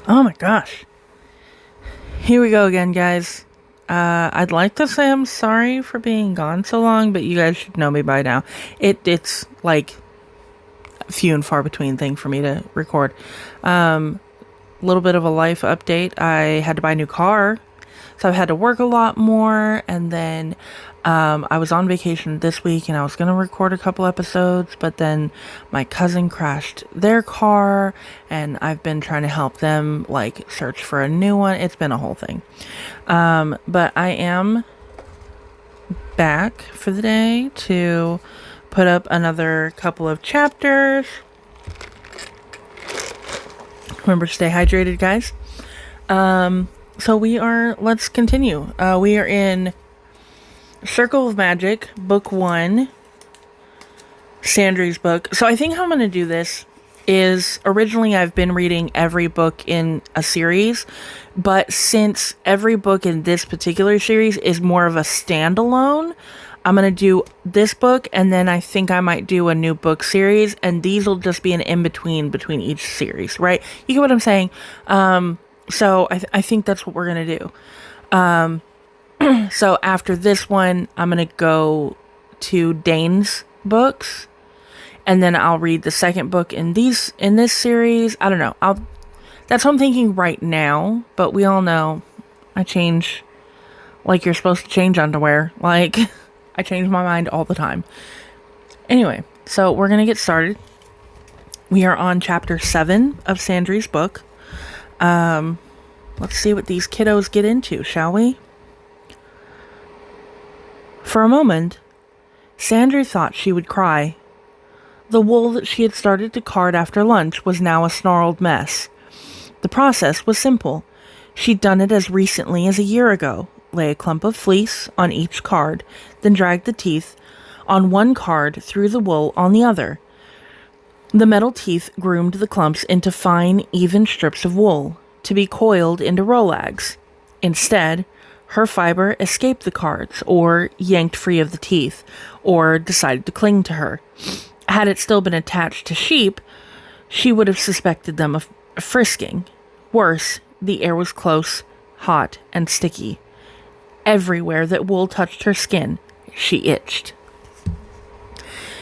Oh my gosh. Here we go again, guys. I'd like to say I'm sorry for being gone so long, but you guys should know me by now. It's like a few and far between thing for me to record. Little bit of a life update. I had to buy a new car, so I've had to work a lot more, and then I was on vacation this week and I was going to record a couple episodes, but then my cousin crashed their car and I've been trying to help them like search for a new one. It's been a whole thing. But I am back for the day to put up another couple of chapters. Remember to stay hydrated, guys. Let's continue. We are in Circle of Magic, Book 1, Sandrys Book. So I think how I'm going to do this is, originally I've been reading every book in a series, but since every book in this particular series is more of a standalone, I'm going to do this book, and then I think I might do a new book series, and these will just be an in-between between each series, right? You get what I'm saying? So I think that's what we're going to do. So after this one, I'm going to go to Dane's books, and then I'll read the second book in this series. I don't know. That's what I'm thinking right now, but we all know I change like you're supposed to change underwear. Like, I change my mind all the time. Anyway, so we're going to get started. We are on chapter 7 of Sandrys Book. Let's see what these kiddos get into, shall we? For a moment, Sandry thought she would cry. The wool that she had started to card after lunch was now a snarled mess. The process was simple. She'd done it as recently as a year ago. Lay a clump of fleece on each card, then drag the teeth on one card through the wool on the other. The metal teeth groomed the clumps into fine, even strips of wool, to be coiled into rolags. Instead, her fiber escaped the cards, or yanked free of the teeth, or decided to cling to her. Had it still been attached to sheep, she would have suspected them of frisking. Worse, the air was close, hot, and sticky. Everywhere that wool touched her skin, she itched.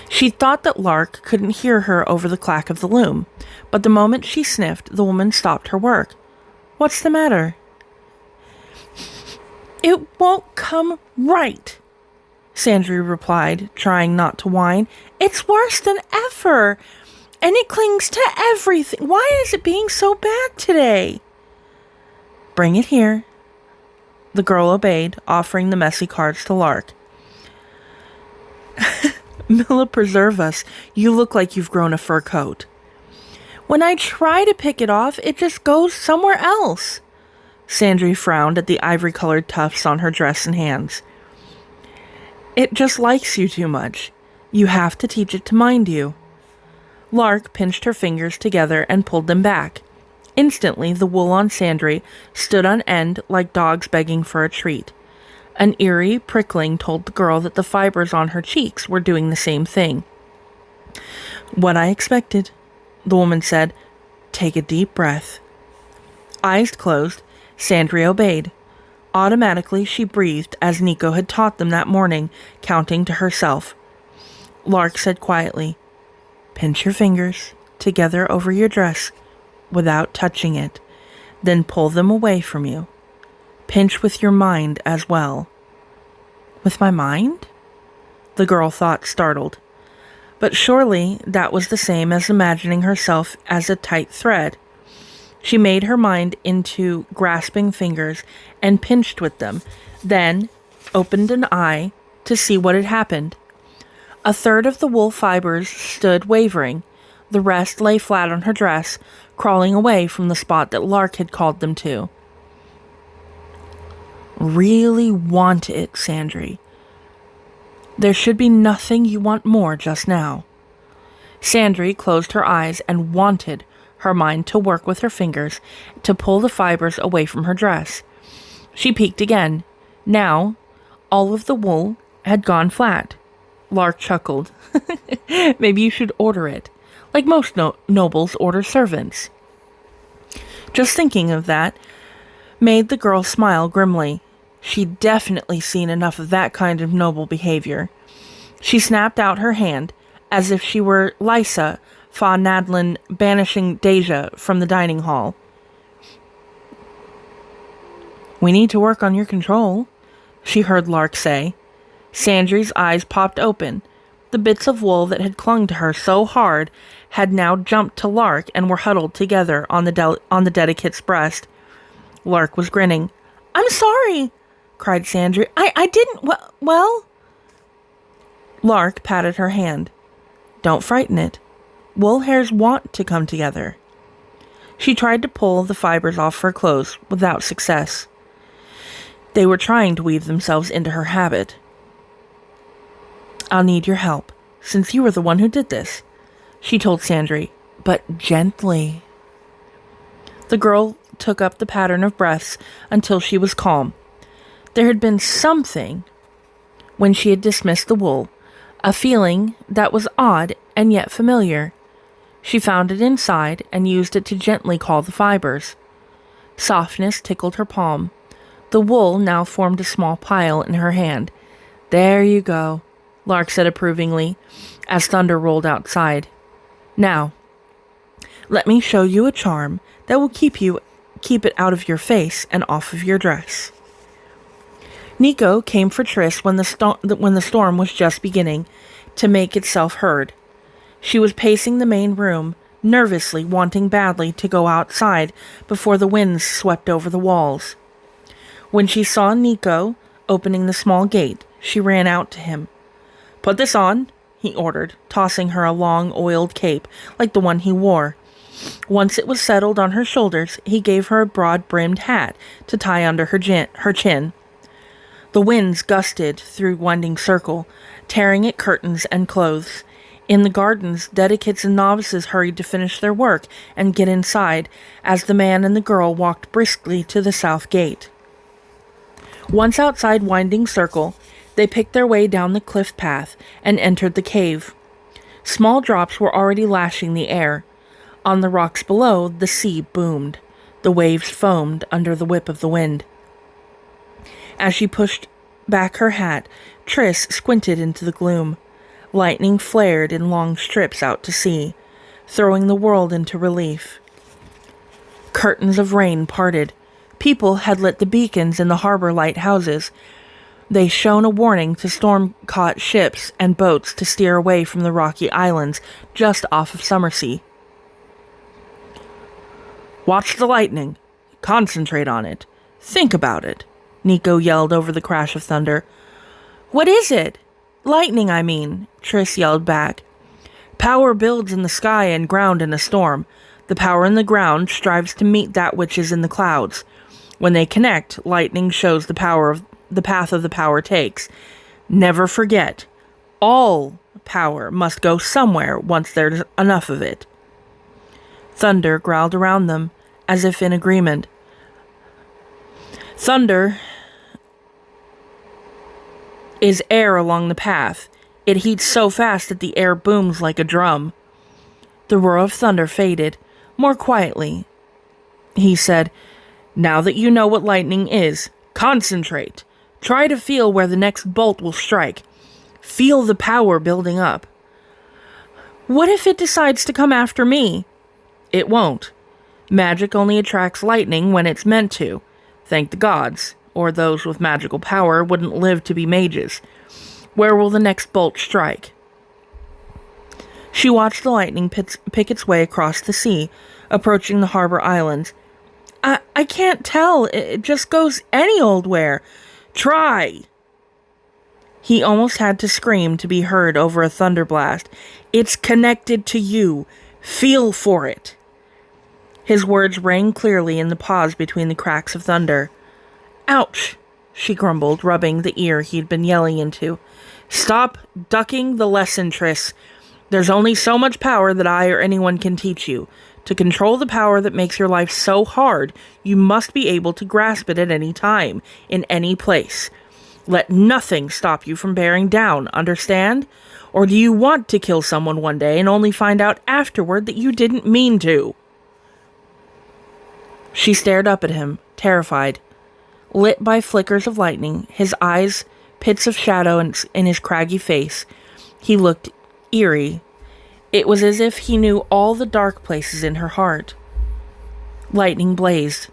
She thought that Lark couldn't hear her over the clack of the loom, but the moment she sniffed, the woman stopped her work. "What's the matter?" "It won't come right," Sandry replied, trying not to whine. "It's worse than ever, and it clings to everything. Why is it being so bad today?" "Bring it here." The girl obeyed, offering the messy cards to Lark. "Milla preserve us, you look like you've grown a fur coat." "When I try to pick it off, it just goes somewhere else." Sandry frowned at the ivory-colored tufts on her dress and hands. "It just likes you too much. You have to teach it to mind you." Lark pinched her fingers together and pulled them back. Instantly, the wool on Sandry stood on end like dogs begging for a treat. An eerie prickling told the girl that the fibers on her cheeks were doing the same thing. "What I expected," the woman said. "Take a deep breath." Eyes closed, Sandry obeyed. Automatically, she breathed as Nico had taught them that morning, counting to herself. Lark said quietly, "Pinch your fingers together over your dress without touching it, then pull them away from you. Pinch with your mind as well." "With my mind?" the girl thought, startled. But surely that was the same as imagining herself as a tight thread. She made her mind into grasping fingers and pinched with them, then opened an eye to see what had happened. A third of the wool fibers stood wavering. The rest lay flat on her dress, crawling away from the spot that Lark had called them to. "Really want it, Sandry. There should be nothing you want more just now." Sandry closed her eyes and wanted her mind to work with her fingers to pull the fibers away from her dress. She peeked again. Now, all of the wool had gone flat. Lark chuckled. "Maybe you should order it, like most nobles order servants." Just thinking of that made the girl smile grimly. She'd definitely seen enough of that kind of noble behavior. She snapped out her hand, as if she were Lysa Fa Nadlin banishing Deja from the dining hall. "We need to work on your control," she heard Lark say. Sandry's eyes popped open. The bits of wool that had clung to her so hard had now jumped to Lark and were huddled together on the delicate's breast. Lark was grinning. "I'm sorry," cried Sandry. I didn't, well... Lark patted her hand. "Don't frighten it. Wool hairs want to come together." She tried to pull the fibers off her clothes without success. They were trying to weave themselves into her habit. "I'll need your help, since you were the one who did this," she told Sandry, "but gently." The girl took up the pattern of breaths until she was calm. There had been something, when she had dismissed the wool, a feeling that was odd and yet familiar. She found it inside and used it to gently call the fibers. Softness tickled her palm. The wool now formed a small pile in her hand. "There you go," Lark said approvingly, as thunder rolled outside. "Now, let me show you a charm that will keep it out of your face and off of your dress." Nico came for Triss when the storm was just beginning to make itself heard. She was pacing the main room, nervously wanting badly to go outside before the winds swept over the walls. When she saw Nico opening the small gate, she ran out to him. "Put this on," he ordered, tossing her a long, oiled cape like the one he wore. Once it was settled on her shoulders, he gave her a broad-brimmed hat to tie under her chin. The winds gusted through Winding Circle, tearing at curtains and clothes. In the gardens, dedicates and novices hurried to finish their work and get inside, as the man and the girl walked briskly to the south gate. Once outside Winding Circle, they picked their way down the cliff path and entered the cave. Small drops were already lashing the air. On the rocks below, the sea boomed. The waves foamed under the whip of the wind. As she pushed back her hat, Triss squinted into the gloom. Lightning flared in long strips out to sea, throwing the world into relief. Curtains of rain parted. People had lit the beacons in the harbor lighthouses. They shone a warning to storm-caught ships and boats to steer away from the rocky islands just off of Summersea. "Watch the lightning. Concentrate on it. Think about it," Nico yelled over the crash of thunder. "What is it?" "Lightning, I mean," Triss yelled back. "Power builds in the sky and ground in a storm. The power in the ground strives to meet that which is in the clouds. When they connect, lightning shows the path of the power takes. Never forget, all power must go somewhere once there's enough of it." Thunder growled around them, as if in agreement. Thunder is air along the path. It heats so fast that the air booms like a drum. The roar of thunder faded. More quietly, he said, "Now that you know what lightning is, concentrate. Try to feel where the next bolt will strike. Feel the power building up." "What if it decides to come after me?" "It won't. Magic only attracts lightning when it's meant to. Thank the gods, or those with magical power wouldn't live to be mages. Where will the next bolt strike?" She watched the lightning pick its way across the sea, approaching the harbor islands. I can't tell. It just goes any old where. Try!" He almost had to scream to be heard over a thunder blast. "It's connected to you. Feel for it." His words rang clearly in the pause between the cracks of thunder. "Ouch," she grumbled, rubbing the ear he'd been yelling into. "Stop ducking the lesson, Triss. There's only so much power that I or anyone can teach you. To control the power that makes your life so hard, you must be able to grasp it at any time, in any place. Let nothing stop you from bearing down, understand? Or do you want to kill someone one day and only find out afterward that you didn't mean to?" She stared up at him, terrified. Lit by flickers of lightning, his eyes pits of shadow in his craggy face, he looked eerie. It was as if he knew all the dark places in her heart. Lightning blazed.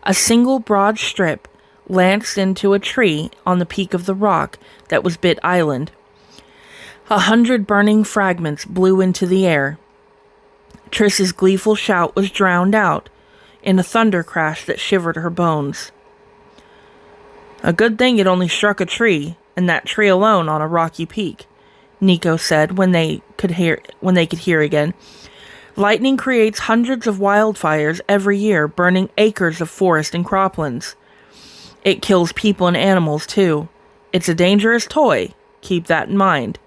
A single broad strip lanced into a tree on the peak of the rock that was Bit Island. 100 burning fragments blew into the air. Triss's gleeful shout was drowned out in a thunder crash that shivered her bones. A good thing it only struck a tree, and that tree alone on a rocky peak, Nico said when they could hear again. Lightning creates hundreds of wildfires every year, burning acres of forest and croplands. It kills people and animals, too. It's a dangerous toy. Keep that in mind.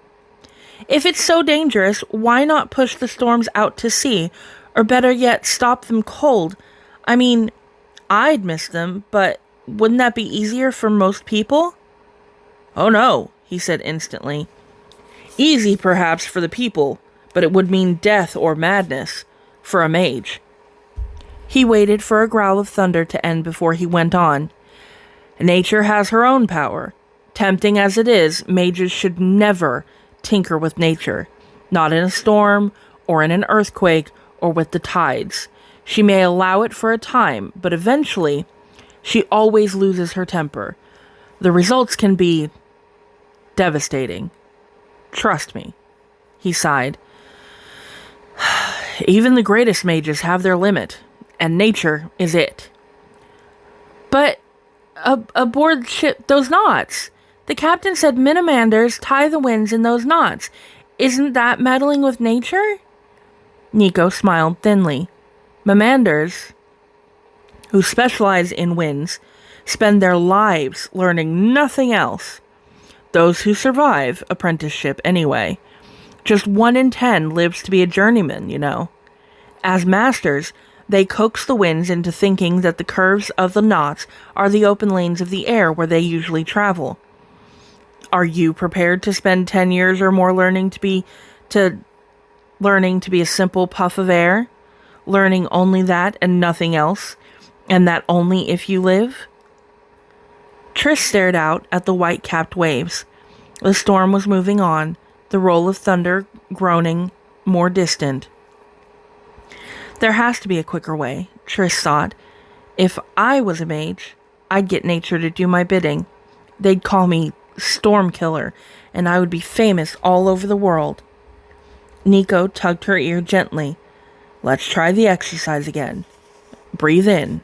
If it's so dangerous, why not push the storms out to sea? Or better yet, stop them cold? I mean, I'd miss them, but wouldn't that be easier for most people? Oh no, he said instantly. Easy perhaps for the people, but it would mean death or madness for a mage. He waited for a growl of thunder to end before he went on. Nature has her own power. Tempting as it is, mages should never tinker with nature. Not in a storm, or in an earthquake, or with the tides. She may allow it for a time, but eventually, she always loses her temper. The results can be devastating. Trust me, he sighed. Even the greatest mages have their limit, and nature is it. But aboard ship, those knots. The captain said Minimanders tie the winds in those knots. Isn't that meddling with nature? Nico smiled thinly. Mimanders, who specialize in winds, spend their lives learning nothing else. Those who survive apprenticeship anyway. Just 1 in 10 lives to be a journeyman, you know. As masters, they coax the winds into thinking that the curves of the knots are the open lanes of the air where they usually travel. Are you prepared to spend 10 years or more learning to be a simple puff of air? Learning only that and nothing else? And that only if you live? Triss stared out at the white-capped waves. The storm was moving on, the roll of thunder groaning more distant. There has to be a quicker way, Triss thought. If I was a mage, I'd get nature to do my bidding. They'd call me Storm Killer, and I would be famous all over the world. Nico tugged her ear gently. Let's try the exercise again. Breathe in.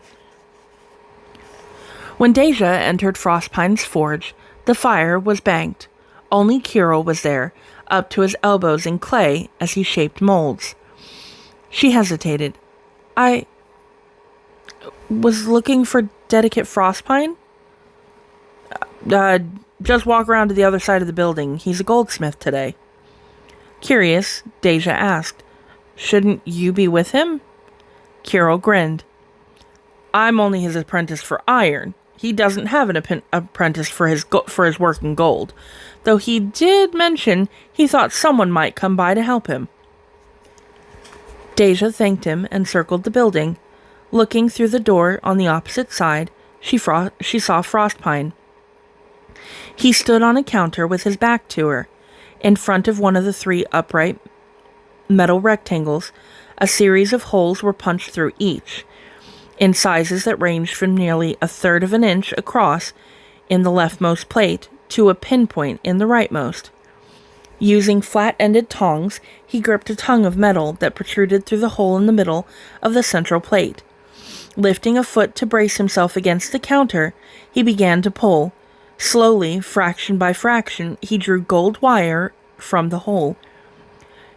When Deja entered Frostpine's forge, the fire was banked. Only Kirill was there, up to his elbows in clay as he shaped molds. She hesitated. I was looking for Dedicate Frostpine? Just walk around to the other side of the building. He's a goldsmith today. Curious, Deja asked, Shouldn't you be with him? Kirill grinned. I'm only his apprentice for iron. He doesn't have an apprentice for his work in gold, though he did mention he thought someone might come by to help him. Deja thanked him and circled the building. Looking through the door on the opposite side, she saw Frostpine. He stood on a counter with his back to her. In front of one of the 3 upright metal rectangles, a series of holes were punched through each, in sizes that ranged from nearly 1/3 of an inch across in the leftmost plate to a pinpoint in the rightmost. Using flat-ended tongs, he gripped a tongue of metal that protruded through the hole in the middle of the central plate. Lifting a foot to brace himself against the counter, he began to pull. Slowly, fraction by fraction, he drew gold wire from the hole.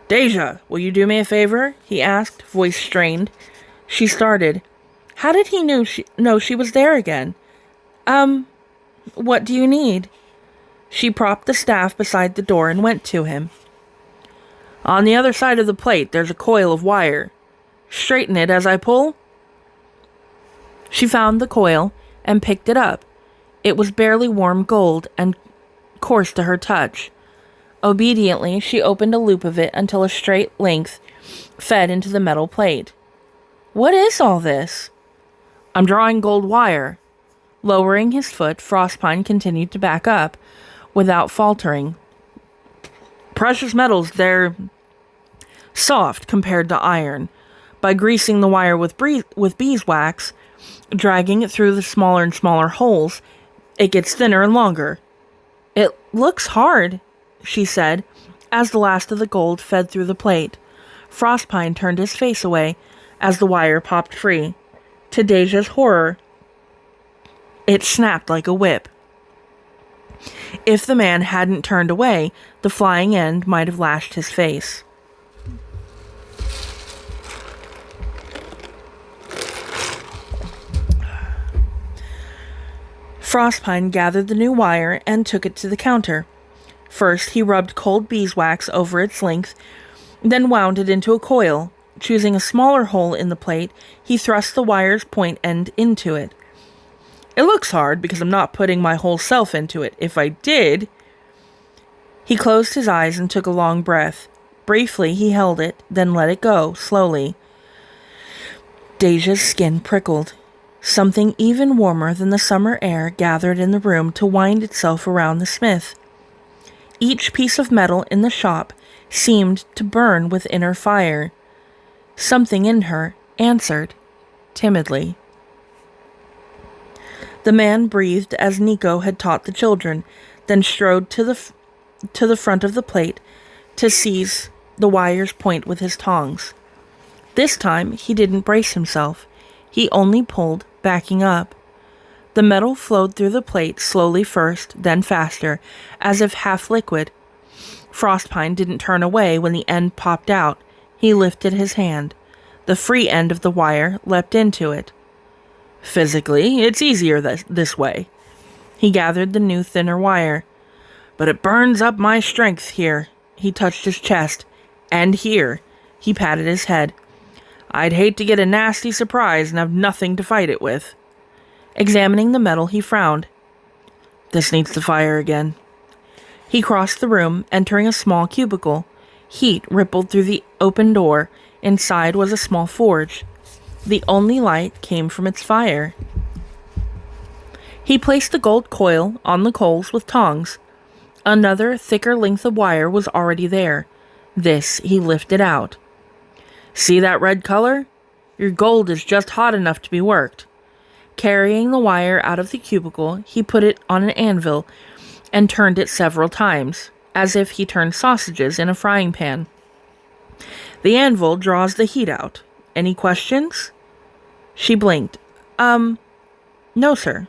Deja, will you do me a favor? He asked, voice strained. She started. How did he know she was there again? What do you need? She propped the staff beside the door and went to him. On the other side of the plate, there's a coil of wire. Straighten it as I pull. She found the coil and picked it up. It was barely warm gold and coarse to her touch. Obediently, she opened a loop of it until a straight length fed into the metal plate. What is all this? I'm drawing gold wire. Lowering his foot, Frostpine continued to back up without faltering. Precious metals, they're soft compared to iron. By greasing the wire with beeswax, dragging it through the smaller and smaller holes, it gets thinner and longer. It looks hard, she said, as the last of the gold fed through the plate. Frostpine turned his face away as the wire popped free. To Deja's horror, it snapped like a whip. If the man hadn't turned away, the flying end might have lashed his face. Frostpine gathered the new wire and took it to the counter. First, he rubbed cold beeswax over its length, then wound it into a coil. Choosing a smaller hole in the plate, he thrust the wire's point end into it. It looks hard because I'm not putting my whole self into it. If I did... He closed his eyes and took a long breath. Briefly, he held it, then let it go, slowly. Deja's skin prickled. Something even warmer than the summer air gathered in the room to wind itself around the smith. Each piece of metal in the shop seemed to burn with inner fire. Something in her answered, timidly. The man breathed as Nico had taught the children, then strode to the front of the plate to seize the wire's point with his tongs. This time he didn't brace himself. He only pulled, backing up. The metal flowed through the plate slowly first, then faster, as if half liquid. Frostpine didn't turn away when the end popped out. He lifted his hand. The free end of the wire leapt into it. Physically, it's easier this way. He gathered the new, thinner wire. But it burns up my strength here. He touched his chest. And here. He patted his head. I'd hate to get a nasty surprise and have nothing to fight it with. Examining the metal, he frowned. This needs to fire again. He crossed the room, entering a small cubicle. Heat rippled through the open door. Inside was a small forge. The only light came from its fire. He placed the gold coil on the coals with tongs. Another, thicker length of wire was already there. This he lifted out. See that red color? Your gold is just hot enough to be worked. Carrying the wire out of the cubicle, he put it on an anvil and turned it several times, as if he turned sausages in a frying pan. The anvil draws the heat out. Any questions? She blinked. No, sir.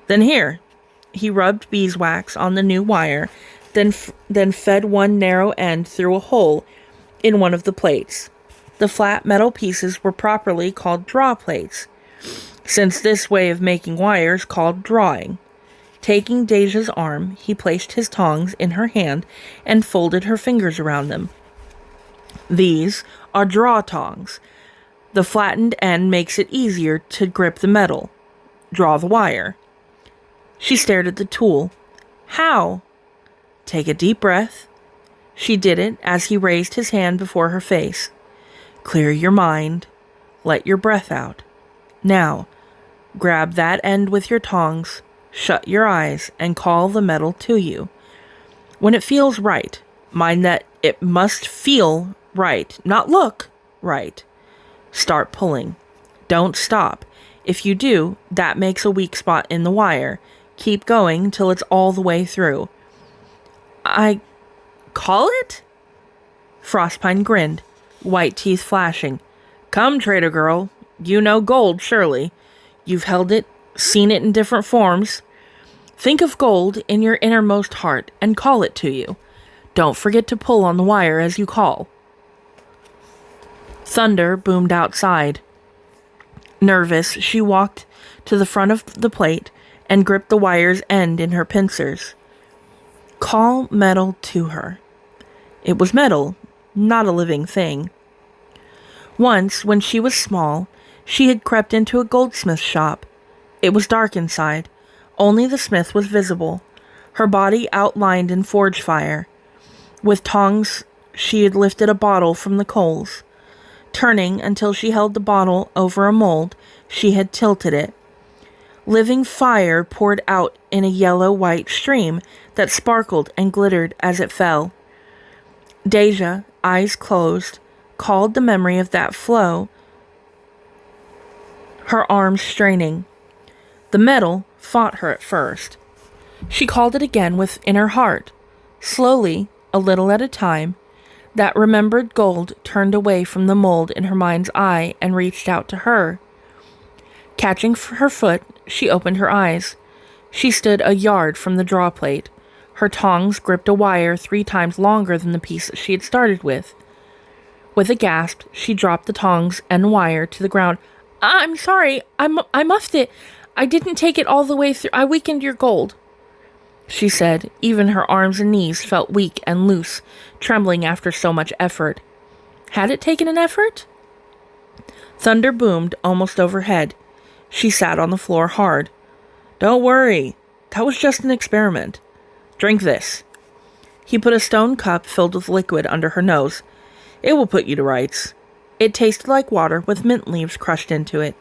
Then here. He rubbed beeswax on the new wire, then fed one narrow end through a hole in one of the plates. The flat metal pieces were properly called draw plates, since this way of making wire is called drawing. Taking Deja's arm, he placed his tongs in her hand and folded her fingers around them. These are draw tongs. The flattened end makes it easier to grip the metal. Draw the wire. She stared at the tool. How? Take a deep breath. She did it as he raised his hand before her face. Clear your mind. Let your breath out. Now, grab that end with your tongs, shut your eyes, and call the metal to you. When it feels right, mind that it must feel right, not look right. Start pulling. Don't stop. If you do, that makes a weak spot in the wire. Keep going until it's all the way through. I call it? Frostpine grinned, white teeth flashing. Come, trader girl. You know gold, surely. You've held it, seen it in different forms. Think of gold in your innermost heart and call it to you. Don't forget to pull on the wire as you call. Thunder boomed outside. Nervous, she walked to the front of the plate and gripped the wire's end in her pincers. Call metal to her. It was metal, not a living thing. Once, when she was small, she had crept into a goldsmith's shop. It was dark inside. Only the smith was visible, her body outlined in forge fire. With tongs, she had lifted a bottle from the coals. Turning until she held the bottle over a mold, she had tilted it. Living fire poured out in a yellow-white stream that sparkled and glittered as it fell. Deja, eyes closed, called the memory of that flow, her arms straining. The metal fought her at first. She called it again within her heart. Slowly, a little at a time, that remembered gold turned away from the mold in her mind's eye and reached out to her. Catching her foot, she opened her eyes. She stood a yard from the draw plate. Her tongs gripped a wire 3 times longer than the piece that she had started with. With a gasp, she dropped the tongs and wire to the ground. I'm sorry, I muffed it. I didn't take it all the way through. I weakened your gold, she said. Even her arms and knees felt weak and loose, trembling after so much effort. Had it taken an effort? Thunder boomed almost overhead. She sat on the floor hard. Don't worry. That was just an experiment. Drink this. He put a stone cup filled with liquid under her nose. It will put you to rights. It tasted like water with mint leaves crushed into it.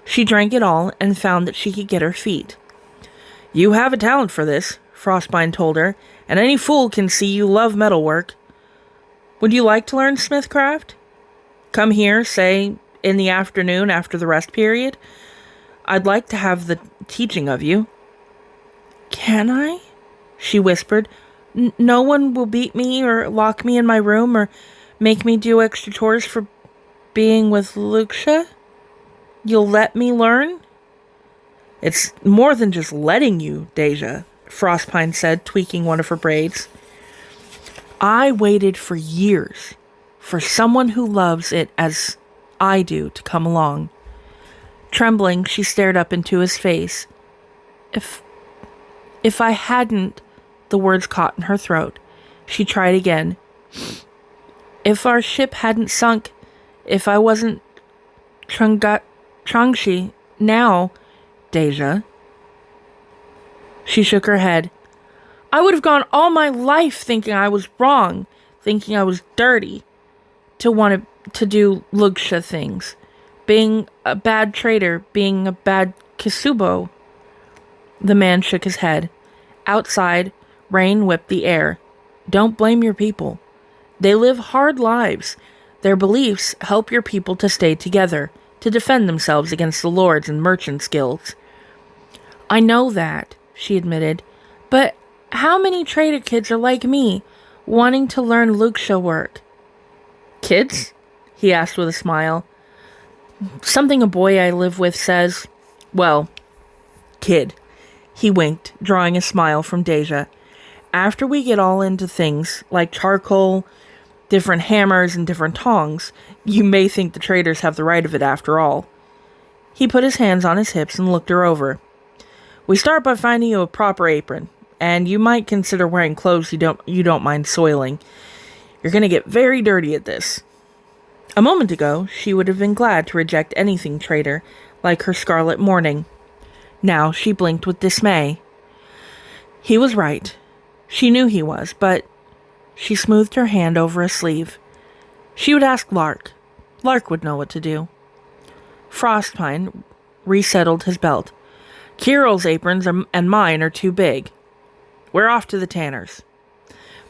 She drank it all and found that she could get her feet. You have a talent for this, Frostpine told her, and any fool can see you love metalwork. Would you like to learn smithcraft? Come here, say, in the afternoon after the rest period. I'd like to have the teaching of you. Can I? She whispered. No one will beat me or lock me in my room or make me do extra chores for being with Lucia? You'll let me learn? It's more than just letting you, Deja, Frostpine said, tweaking one of her braids. I waited for years for someone who loves it as I do to come along. Trembling, she stared up into his face. If I hadn't, the words caught in her throat. She tried again. If our ship hadn't sunk, if I wasn't Changshi, now, Deja. She shook her head. I would have gone all my life thinking I was wrong, thinking I was dirty, to want to do Luxia things. Being a bad trader, being a bad Kisubo. The man shook his head. Outside, rain whipped the air. Don't blame your people. They live hard lives. Their beliefs help your people to stay together, to defend themselves against the lords and merchants' guilds. I know that, she admitted, but how many trader kids are like me, wanting to learn Luxia work? Kids? He asked with a smile. Something a boy I live with says, well, kid. He winked, drawing a smile from Deja. After we get all into things like charcoal, different hammers, and different tongs, you may think the traders have the right of it after all. He put his hands on his hips and looked her over. We start by finding you a proper apron, and you might consider wearing clothes you don't mind soiling. You're going to get very dirty at this. A moment ago, she would have been glad to reject anything trader, like her scarlet mourning. Now she blinked with dismay. He was right. She knew he was, but she smoothed her hand over a sleeve. She would ask Lark. Lark would know what to do. Frostpine resettled his belt. Kirill's aprons and mine are too big. We're off to the tanner's.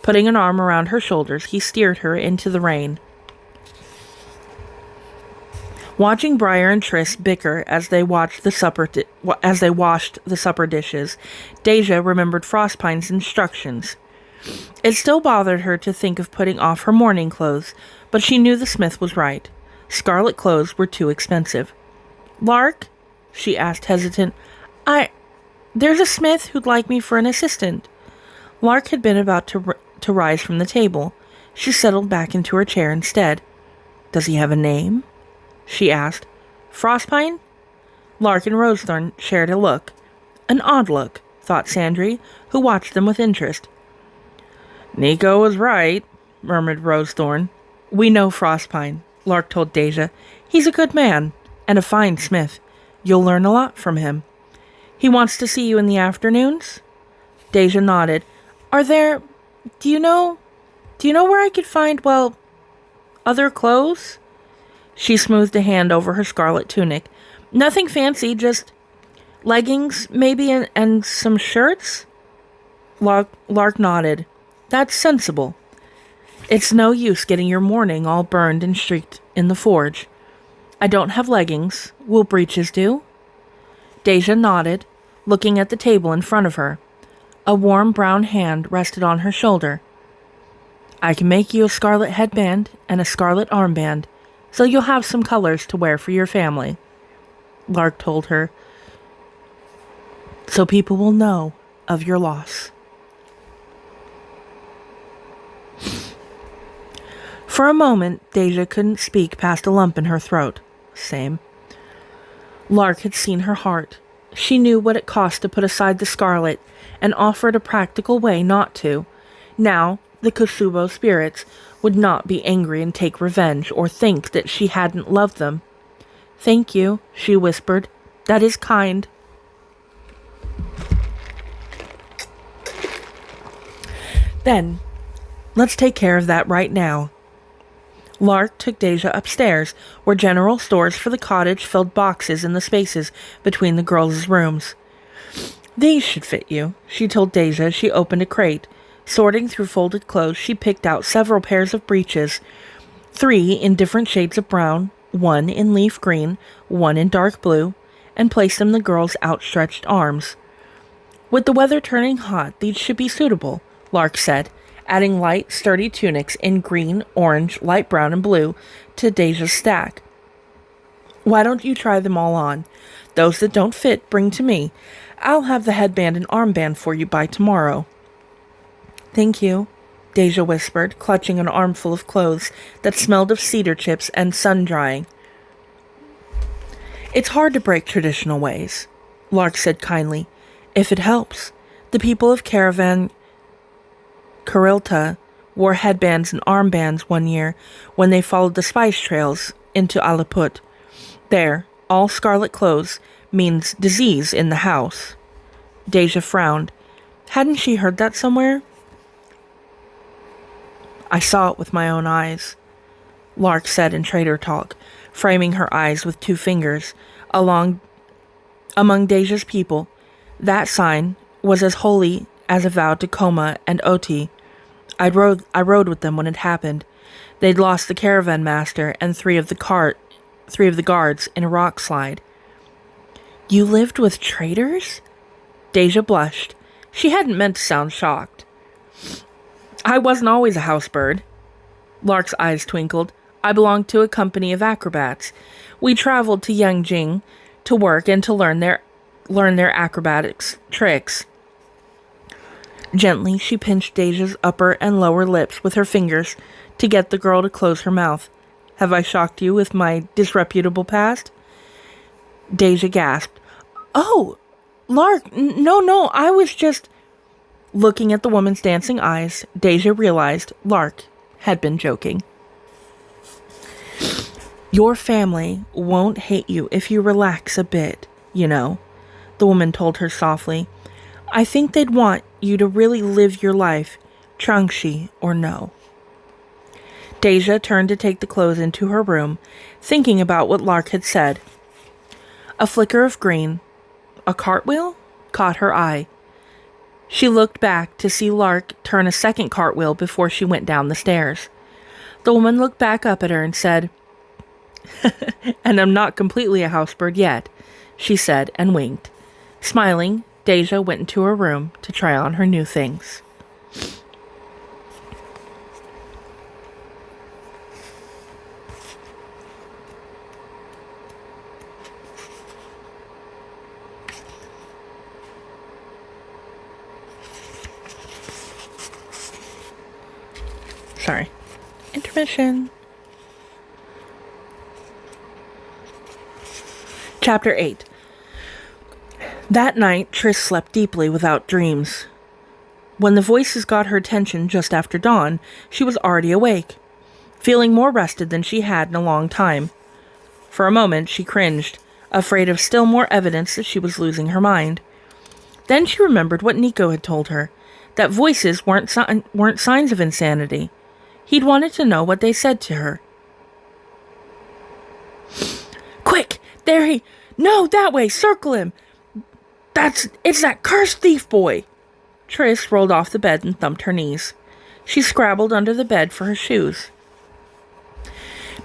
Putting an arm around her shoulders, he steered her into the rain. Watching Briar and Triss bicker as they washed the supper dishes, Deja remembered Frostpine's instructions. It still bothered her to think of putting off her mourning clothes, but she knew the smith was right. Scarlet clothes were too expensive. Lark? She asked, hesitant. There's a smith who'd like me for an assistant. Lark had been about to rise from the table. She settled back into her chair instead. Does he have a name? She asked. Frostpine? Lark and Rosethorn shared a look. An odd look, thought Sandry, who watched them with interest. Nico was right, murmured Rosethorn. We know Frostpine, Lark told Deja. He's a good man, and a fine smith. You'll learn a lot from him. He wants to see you in the afternoons? Deja nodded. Do you know where I could find, other clothes? She smoothed a hand over her scarlet tunic. Nothing fancy, just leggings, maybe, and some shirts? Lark nodded. That's sensible. It's no use getting your mourning all burned and streaked in the forge. I don't have leggings. Will breeches do? Deja nodded, looking at the table in front of her. A warm brown hand rested on her shoulder. I can make you a scarlet headband and a scarlet armband, so you'll have some colors to wear for your family, Lark told her, so people will know of your loss. For a moment, Deja couldn't speak past a lump in her throat. Same. Lark had seen her heart. She knew what it cost to put aside the scarlet and offered a practical way not to. Now, the Kosubo spirits would not be angry and take revenge or think that she hadn't loved them. Thank you, she whispered. That is kind. Then, let's take care of that right now. Lark took Deja upstairs, where general stores for the cottage filled boxes in the spaces between the girls' rooms. These should fit you, she told Deja as she opened a crate. Sorting through folded clothes, she picked out several pairs of breeches, 3 in different shades of brown, 1 in leaf green, 1 in dark blue, and placed them in the girls' outstretched arms. With the weather turning hot, these should be suitable, Lark said, adding light, sturdy tunics in green, orange, light brown, and blue to Deja's stack. Why don't you try them all on? Those that don't fit, bring to me. I'll have the headband and armband for you by tomorrow. Thank you, Deja whispered, clutching an armful of clothes that smelled of cedar chips and sun-drying. It's hard to break traditional ways, Lark said kindly. If it helps. The people of Caravan Karilta wore headbands and armbands one year when they followed the spice trails into Aliput. There, all scarlet clothes means disease in the house. Deja frowned. Hadn't she heard that somewhere? I saw it with my own eyes, Lark said in trader talk, framing her eyes with 2 fingers. Among Deja's people, that sign was as holy as a vow to Koma and Oti. I rode with them when it happened. They'd lost the caravan master and 3 of the guards in a rock slide. You lived with traitors? Deja blushed. She hadn't meant to sound shocked. I wasn't always a housebird. Lark's eyes twinkled. I belonged to a company of acrobats. We traveled to Yangjing to work and to learn their acrobatics tricks. Gently, she pinched Deja's upper and lower lips with her fingers to get the girl to close her mouth. Have I shocked you with my disreputable past? Deja gasped. Oh, Lark, no, I was just... Looking at the woman's dancing eyes, Deja realized Lark had been joking. Your family won't hate you if you relax a bit, you know, the woman told her softly. I think they'd want you to really live your life, Changshi or no. Deja turned to take the clothes into her room, thinking about what Lark had said. A flicker of green, a cartwheel, caught her eye. She looked back to see Lark turn a second cartwheel before she went down the stairs. The woman looked back up at her and said, And I'm not completely a housebird yet, she said and winked. Smiling, Deja went into her room to try on her new things. Sorry. Intermission. Chapter 8. That night, Trish slept deeply without dreams. When the voices got her attention just after dawn, she was already awake, feeling more rested than she had in a long time. For a moment, she cringed, afraid of still more evidence that she was losing her mind. Then she remembered what Nico had told her, that voices weren't signs of insanity. He'd wanted to know what they said to her. Quick! No, that way, circle him. It's that cursed thief boy. Tris rolled off the bed and thumped her knees. She scrabbled under the bed for her shoes.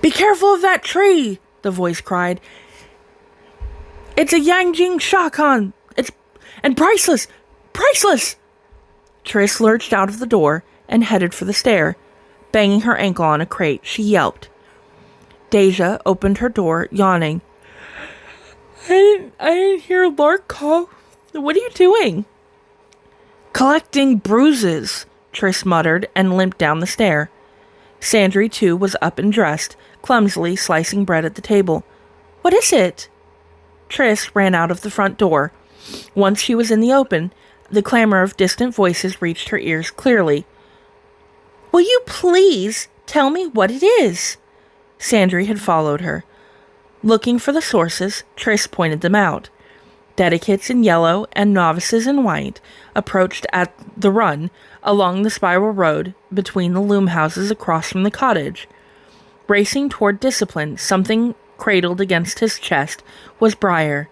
Be careful of that tree, the voice cried. It's a Yangjing Shakan. And priceless! Priceless! Tris lurched out of the door and headed for the stair. Banging her ankle on a crate, she yelped. Deja opened her door, yawning. I didn't hear Lark call. What are you doing? Collecting bruises, Tris muttered and limped down the stair. Sandry, too, was up and dressed, clumsily slicing bread at the table. What is it? Tris ran out of the front door. Once she was in the open, the clamor of distant voices reached her ears clearly. Will you please tell me what it is? Sandry had followed her. Looking for the sources, Tris pointed them out. Dedicates in yellow and novices in white approached at the run along the spiral road between the loom houses across from the cottage. Racing toward discipline, something cradled against his chest, was Briar.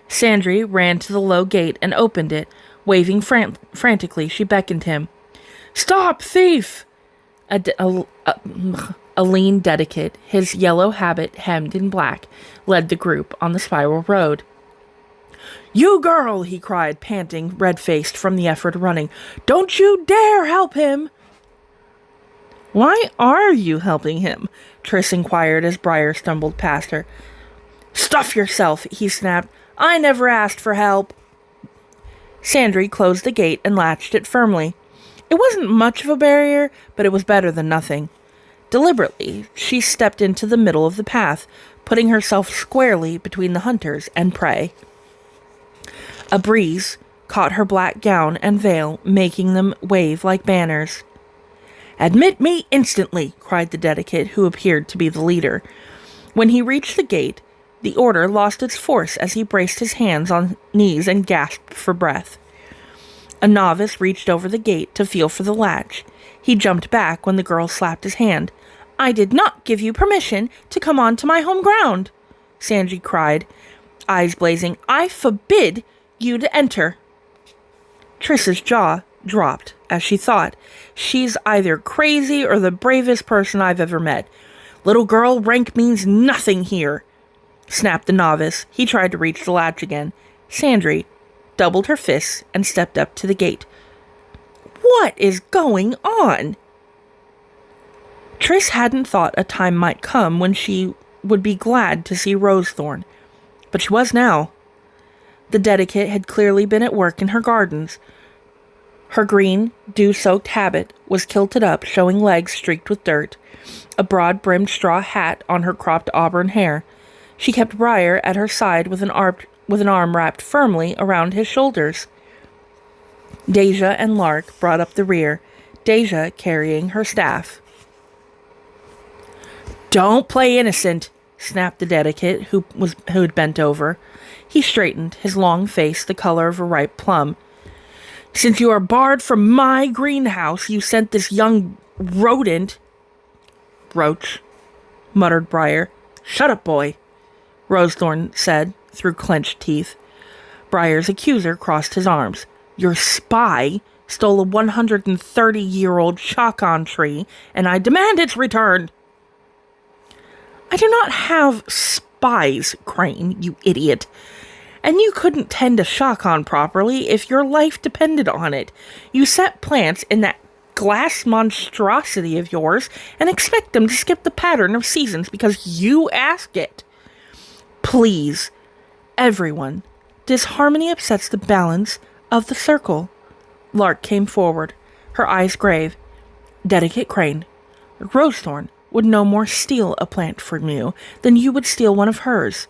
Sandry ran to the low gate and opened it. Waving frantically, she beckoned him. Stop, thief! A lean dedicate, his yellow habit hemmed in black, led the group on the spiral road. You girl, he cried, panting, red-faced from the effort of running. Don't you dare help him! Why are you helping him? Tris inquired as Briar stumbled past her. Stuff yourself, he snapped. I never asked for help. Sandry closed the gate and latched it firmly. It wasn't much of a barrier, but it was better than nothing. Deliberately, she stepped into the middle of the path, putting herself squarely between the hunters and prey. A breeze caught her black gown and veil, making them wave like banners. Admit me instantly, cried the dedicate, who appeared to be the leader. When he reached the gate, the order lost its force as he braced his hands on knees and gasped for breath. A novice reached over the gate to feel for the latch. He jumped back when the girl slapped his hand. I did not give you permission to come onto my home ground, Sandry cried, eyes blazing. I forbid you to enter. Tris's jaw dropped as she thought, she's either crazy or the bravest person I've ever met. Little girl, rank means nothing here, snapped the novice. He tried to reach the latch again. Sandry doubled her fists and stepped up to the gate. What is going on? Tris hadn't thought a time might come when she would be glad to see Rosethorn, but she was now. The dedicate had clearly been at work in her gardens. Her green, dew-soaked habit was kilted up, showing legs streaked with dirt, a broad-brimmed straw hat on her cropped auburn hair. She kept Briar at her side with an arm wrapped firmly around his shoulders. Deja and Lark brought up the rear, Deja carrying her staff. Don't play innocent, snapped the dedicate, who had bent over. He straightened, his long face the color of a ripe plum. Since you are barred from my greenhouse, you sent this young rodent. Roach, muttered Briar. Shut up, boy, Rosethorn said through clenched teeth. Briar's accuser crossed his arms. Your spy stole a 130-year-old Shakan tree, and I demand its return. I do not have spies, Crane, you idiot. And you couldn't tend a Shakan properly if your life depended on it. You set plants in that glass monstrosity of yours and expect them to skip the pattern of seasons because you ask it. Please, everyone, disharmony upsets the balance of the circle. Lark came forward, her eyes grave. Dedicate Crane, Rosethorn would no more steal a plant from you than you would steal one of hers.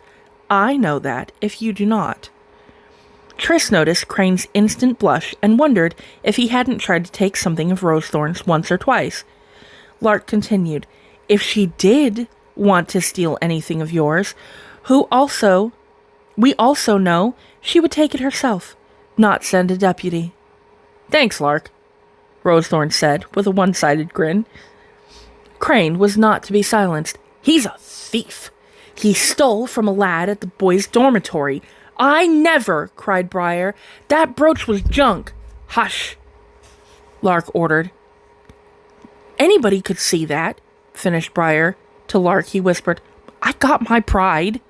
I know that, if you do not. Tris noticed Crane's instant blush and wondered if he hadn't tried to take something of Rosethorn's once or twice. Lark continued, if she did want to steal anything of yours, we also know she would take it herself, not send a deputy. Thanks, Lark, Rosethorn said with a one-sided grin. Crane was not to be silenced. He's a thief. He stole from a lad at the boys' dormitory. I never, cried Briar. That brooch was junk. Hush, Lark ordered. Anybody could see that, finished Briar. To Lark he whispered, I got my pride.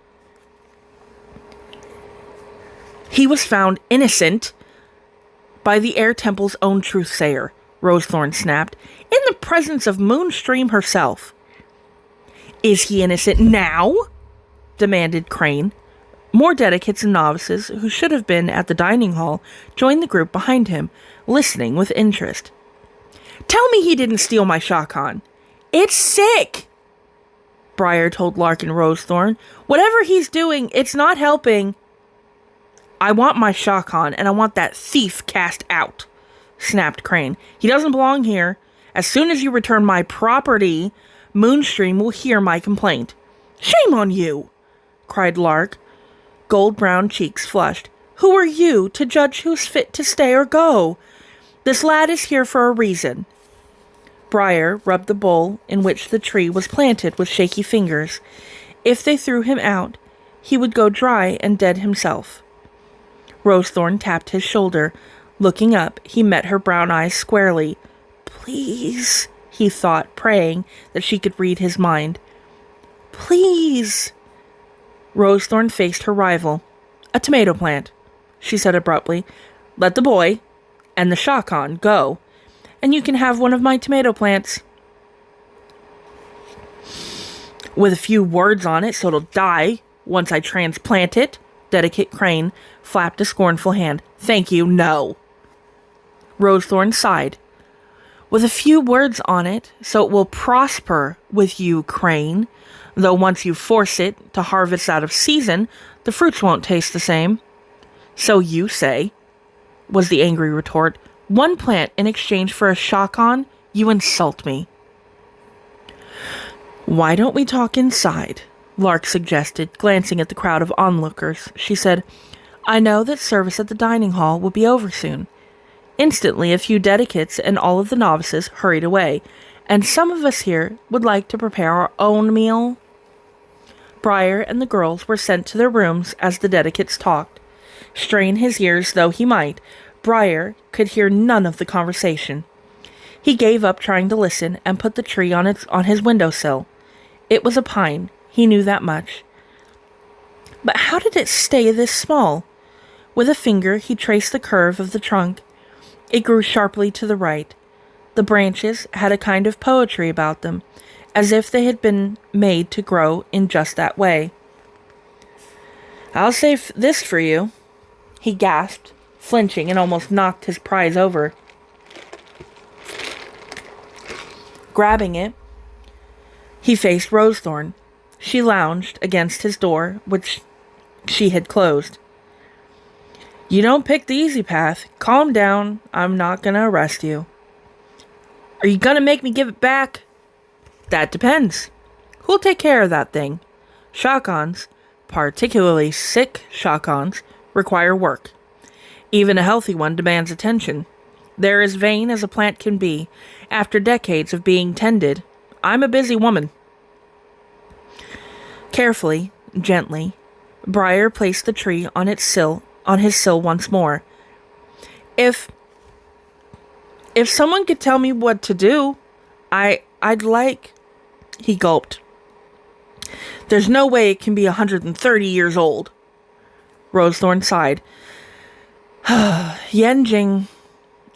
He was found innocent by the Air Temple's own truthsayer, Rosethorn snapped, in the presence of Moonstream herself. Is he innocent now? Demanded Crane. More dedicates and novices, who should have been at the dining hall, joined the group behind him, listening with interest. Tell me he didn't steal my shotgun. It's sick, Briar told Lark and Rosethorn. Whatever he's doing, it's not helping. I want my shotgun, and I want that thief cast out, snapped Crane. He doesn't belong here. As soon as you return my property, Moonstream will hear my complaint. Shame on you, cried Lark. Gold-brown cheeks flushed. Who are you to judge who's fit to stay or go? This lad is here for a reason. Briar rubbed the bowl in which the tree was planted with shaky fingers. If they threw him out, he would go dry and dead himself. Rosethorn tapped his shoulder. Looking up, he met her brown eyes squarely. Please, he thought, praying that she could read his mind. Please. Rosethorn faced her rival. A tomato plant, she said abruptly. Let the boy and the shotgun go, and you can have one of my tomato plants. With a few words on it so it'll die once I transplant it, Dedicate Crane flapped a scornful hand. Thank you, no. Rosethorn sighed. With a few words on it so it will prosper with you, Crane, though once you force it to harvest out of season, the fruits won't taste the same. So you say, was the angry retort. One plant in exchange for a shotgun? You insult me. Why don't we talk inside? Lark suggested, glancing at the crowd of onlookers. She said, I know that service at the dining hall will be over soon. Instantly, a few dedicates and all of the novices hurried away, and some of us here would like to prepare our own meal. Briar and the girls were sent to their rooms as the dedicates talked. Strain his ears though he might, Briar could hear none of the conversation. He gave up trying to listen and put the tree on his windowsill. It was a pine, he knew that much. But how did it stay this small? With a finger he traced the curve of the trunk. It grew sharply to the right. The branches had a kind of poetry about them, as if they had been made to grow in just that way. I'll save this for you, he gasped, flinching, and almost knocked his prize over. Grabbing it, he faced Rosethorn. She lounged against his door, which she had closed. You don't pick the easy path. Calm down. I'm not going to arrest you. Are you going to make me give it back? That depends. Who'll take care of that thing? Shotguns, particularly sick shotguns, require work. Even a healthy one demands attention. They're as vain as a plant can be. After decades of being tended, I'm a busy woman. Carefully, gently, Briar placed the tree on his sill once more. If someone could tell me what to do, I'd like... He gulped. There's no way it can be 130 years old. Rosethorn sighed. Yenjing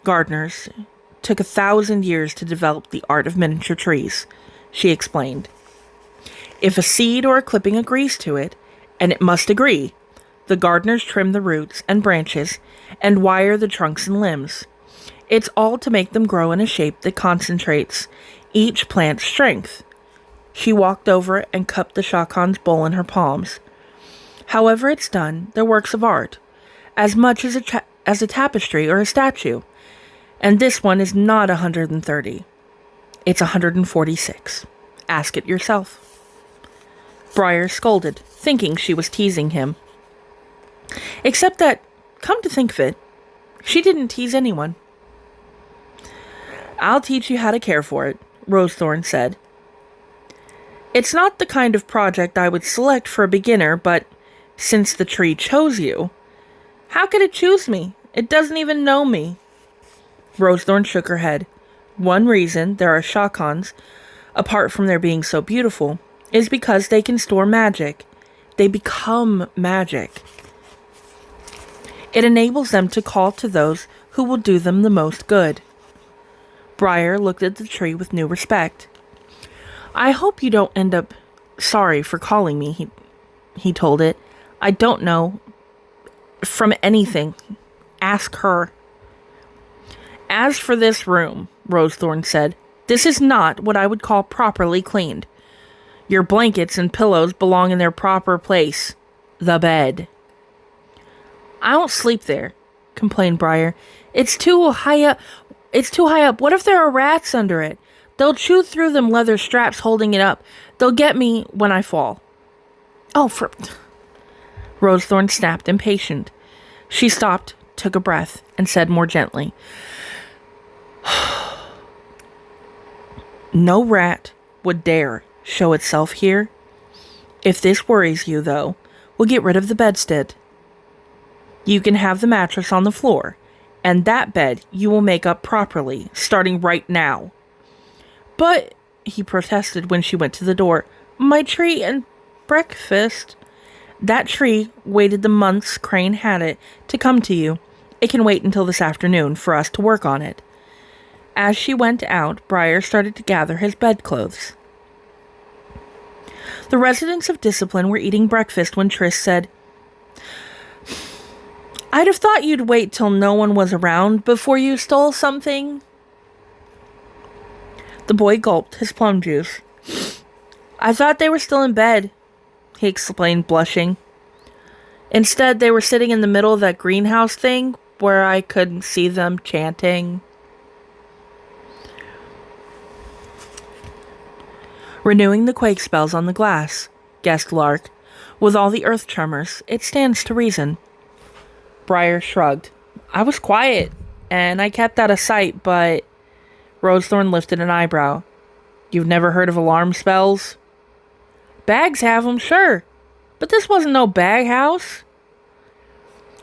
gardeners took 1,000 years to develop the art of miniature trees, she explained. If a seed or a clipping agrees to it, and it must agree, the gardeners trim the roots and branches and wire the trunks and limbs. It's all to make them grow in a shape that concentrates each plant's strength. She walked over and cupped the shotgun's bowl in her palms. However it's done, they're works of art, as much as a tapestry or a statue. And this one is not 130. It's 146. Ask it yourself. Briar scolded, thinking she was teasing him. Except that, come to think of it, she didn't tease anyone. I'll teach you how to care for it, Rosethorn said. It's not the kind of project I would select for a beginner, but since the tree chose you, how could it choose me? It doesn't even know me. Rosethorn shook her head. One reason there are shakans, apart from their being so beautiful, is because they can store magic. They become magic. It enables them to call to those who will do them the most good. Briar looked at the tree with new respect. I hope you don't end up sorry for calling me, he told it. I don't know from anything. Ask her. As for this room, Rosethorn said, this is not what I would call properly cleaned. Your blankets and pillows belong in their proper place. The bed. I don't sleep there, complained Briar. It's too high up. What if there are rats under it? They'll chew through them leather straps holding it up. They'll get me when I fall. Rosethorn snapped, impatient. She stopped, took a breath, and said more gently, no rat would dare show itself here. If this worries you, though, we'll get rid of the bedstead. You can have the mattress on the floor, and that bed you will make up properly, starting right now. But, he protested when she went to the door, my tree and breakfast. That tree waited the months Crane had it to come to you. It can wait until this afternoon for us to work on it. As she went out, Briar started to gather his bedclothes. The residents of Discipline were eating breakfast when Triss said, I'd have thought you'd wait till no one was around before you stole something. The boy gulped his plum juice. I thought they were still in bed, he explained, blushing. Instead, they were sitting in the middle of that greenhouse thing where I could see them chanting. Renewing the quake spells on the glass, guessed Lark. With all the earth tremors, it stands to reason. Briar shrugged. I was quiet, and I kept out of sight, but... Rosethorn lifted an eyebrow. You've never heard of alarm spells? Bags have them, sure. But this wasn't no bag house.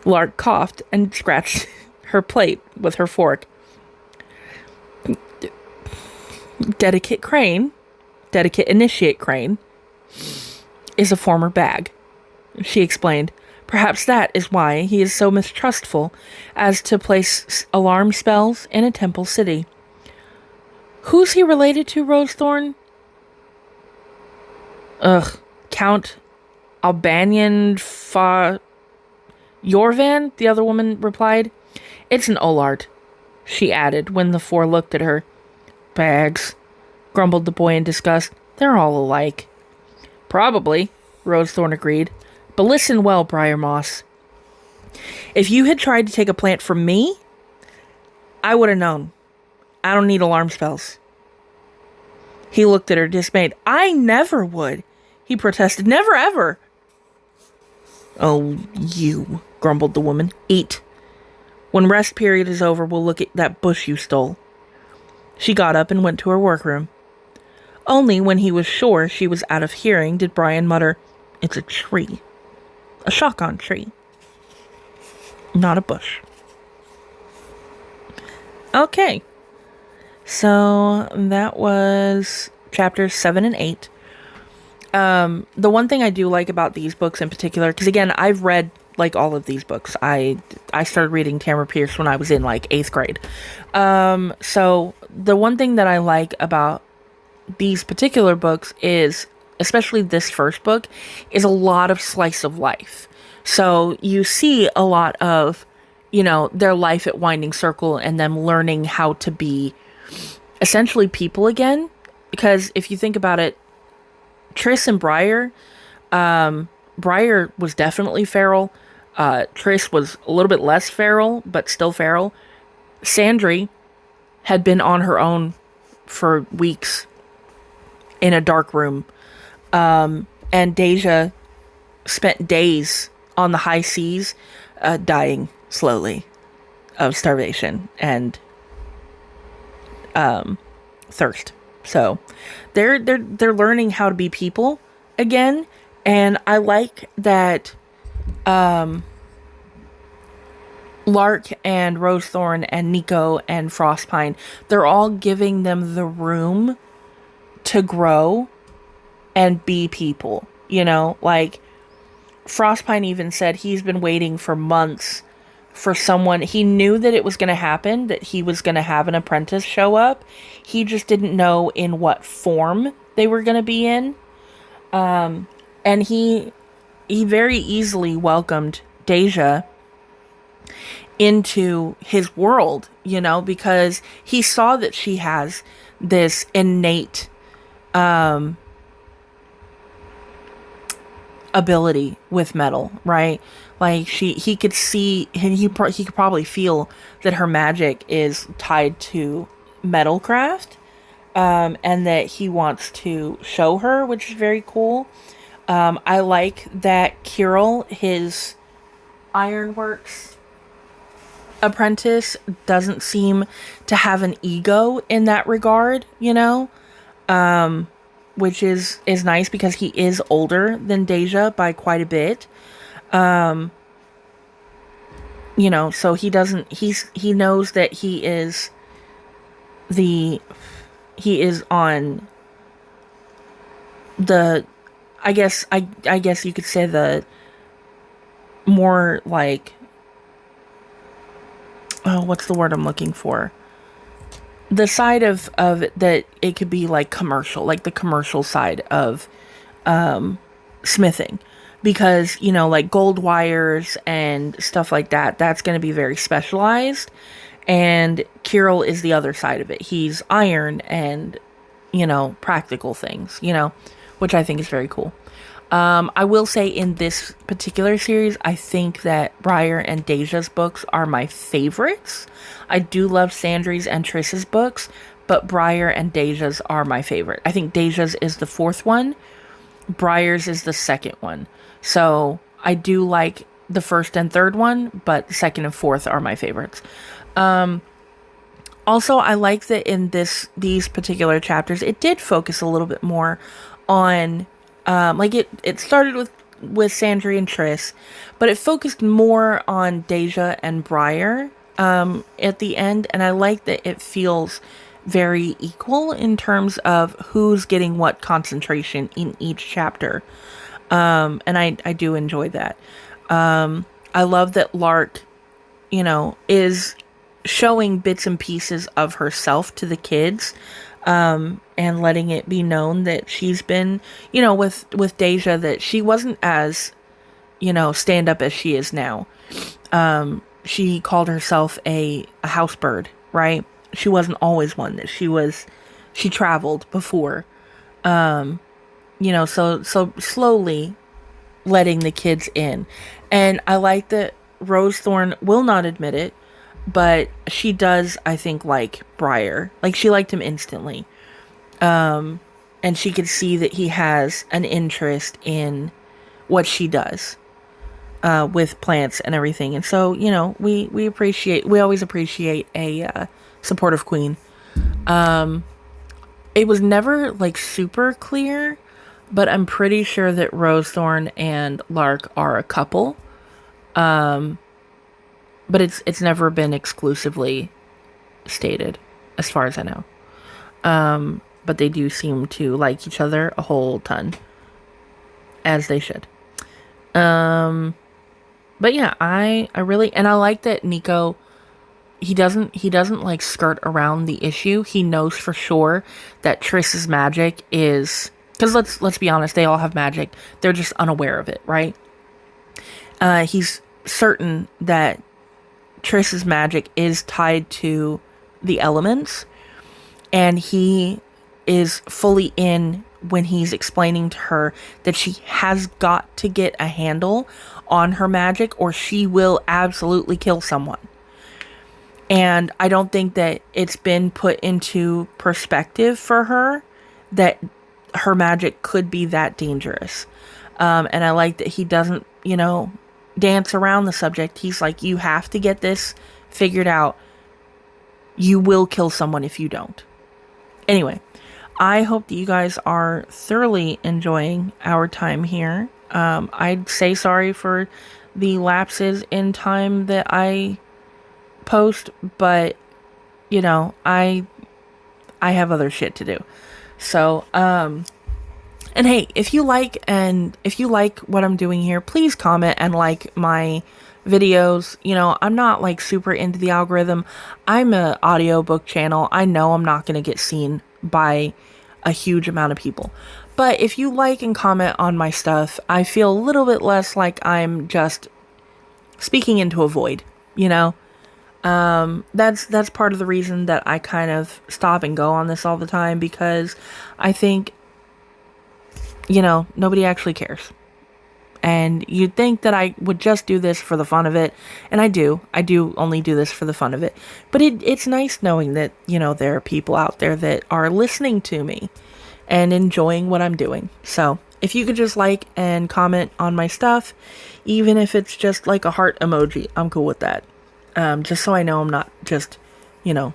Lark coughed and scratched her plate with her fork. Dedicate Initiate Crane, is a former bag, she explained. Perhaps that is why he is so mistrustful as to place alarm spells in a temple city. Who's he related to, Rosethorn? Count Albanian Yorvan, the other woman replied. It's an Olard, she added when the four looked at her. Bags, grumbled the boy in disgust. They're all alike. Probably, Rosethorn agreed. But listen well, Briar Moss. If you had tried to take a plant from me, I would have known. I don't need alarm spells. He looked at her dismayed. I never would, he protested. Never, ever. Oh, you, grumbled the woman. Eat. When rest period is over, we'll look at that bush you stole. She got up and went to her workroom. Only when he was sure she was out of hearing did Brian mutter, It's a tree. A shotgun tree. Not a bush. Okay. So that was chapters 7 and 8. The one thing I do like about these books in particular, because again, I've read like all of these books. I started reading Tamara Pierce when I was in like 8th grade. So the one thing that I like about these particular books is, especially this first book, is a lot of slice of life. So you see a lot of, their life at Winding Circle and them learning how to be essentially people again. Because if you think about it, Triss and Briar, Briar was definitely feral. Triss was a little bit less feral, but still feral. Sandry had been on her own for weeks in a dark room. And Deja spent days on the high seas, dying slowly of starvation and thirst. So they're learning how to be people again, and I like that Lark and Rosethorn and Nico and Frostpine, they're all giving them the room to grow and be people, you know? Like, Frostpine even said he's been waiting for months for someone. He knew that it was going to happen, that he was going to have an apprentice show up. He just didn't know in what form they were going to be in. And he very easily welcomed Deja into his world, you know, because he saw that she has this innate ability with metal, right? Like he could see, and he could probably feel that her magic is tied to metalcraft, and that he wants to show her, which is very cool. I like that Kirill, his ironworks apprentice, doesn't seem to have an ego in that regard, you know? Which is nice because he is older than Deja by quite a bit. You know, so he knows that he is on the, I guess you could say the more like, oh, what's the word I'm looking for? The side of that it could be like commercial, like the commercial side of smithing, because, you know, like gold wires and stuff like that, that's going to be very specialized, and Kirill is the other side of it. He's iron and, you know, practical things, you know, which I think is very cool. I will say in this particular series, I think that Briar and Deja's books are my favorites. I do love Sandrys and Triss's books, but Briar and Deja's are my favorite. I think Deja's is the fourth one. Briar's is the second one. So I do like the first and third one, but the second and fourth are my favorites. Also, I like that in these particular chapters, it did focus a little bit more on, like it started with Sandry and Triss, but it focused more on Deja and Briar at the end, and I like that it feels very equal in terms of who's getting what concentration in each chapter. And I do enjoy that. I love that Lark, you know, is showing bits and pieces of herself to the kids, and letting it be known that she's been, you know, with Deja, that she wasn't as, you know, stand up as she is now. She called herself a house bird, right? She wasn't always one, that she traveled before. You know, so slowly letting the kids in. And I like that Rosethorn will not admit it, but she does, I think, like Briar. Like, she liked him instantly. And she could see that he has an interest in what she does with plants and everything. And so, you know, we always appreciate a supportive queen. It was never, like, super clear, but I'm pretty sure that Rosethorn and Lark are a couple. But it's never been exclusively stated, as far as I know. But they do seem to like each other a whole ton, as they should. But yeah, I really, and I like that Nico, he doesn't like skirt around the issue. He knows for sure that Triss's magic is, because let's be honest, they all have magic. They're just unaware of it, right? He's certain that Triss's magic is tied to the elements, and he is fully in when he's explaining to her that she has got to get a handle on her magic or she will absolutely kill someone. And I don't think that it's been put into perspective for her that her magic could be that dangerous. And I like that he doesn't, you know, dance around the subject. He's like, you have to get this figured out. You will kill someone if you don't. Anyway, I hope that you guys are thoroughly enjoying our time here. I'd say sorry for the lapses in time that I post, but you know, I have other shit to do. So, and hey, if you like what I'm doing here, please comment and like my videos. You know, I'm not like super into the algorithm. I'm a audiobook channel. I know I'm not going to get seen by a huge amount of people. But if you like and comment on my stuff, I feel a little bit less like I'm just speaking into a void, you know? That's part of the reason that I kind of stop and go on this all the time, because I think, you know, nobody actually cares. And you'd think that I would just do this for the fun of it, and I do only do this for the fun of it. But it's nice knowing that, you know, there are people out there that are listening to me and enjoying what I'm doing. So if you could just like and comment on my stuff, even if it's just like a heart emoji, I'm cool with that. Just so I know I'm not just, you know,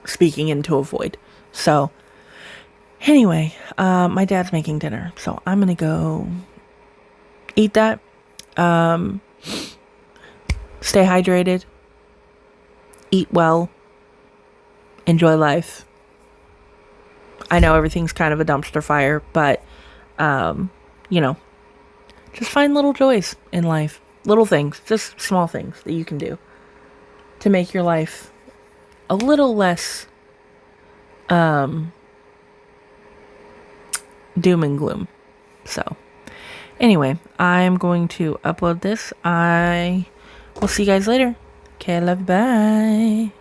speaking into a void. So, anyway, my dad's making dinner, so I'm gonna go eat that. Stay hydrated. Eat well. Enjoy life. I know everything's kind of a dumpster fire, but, you know, just find little joys in life. Little things, just small things that you can do to make your life a little less doom and gloom. So anyway, I'm going to upload this. I will see you guys later. Okay, love you, bye.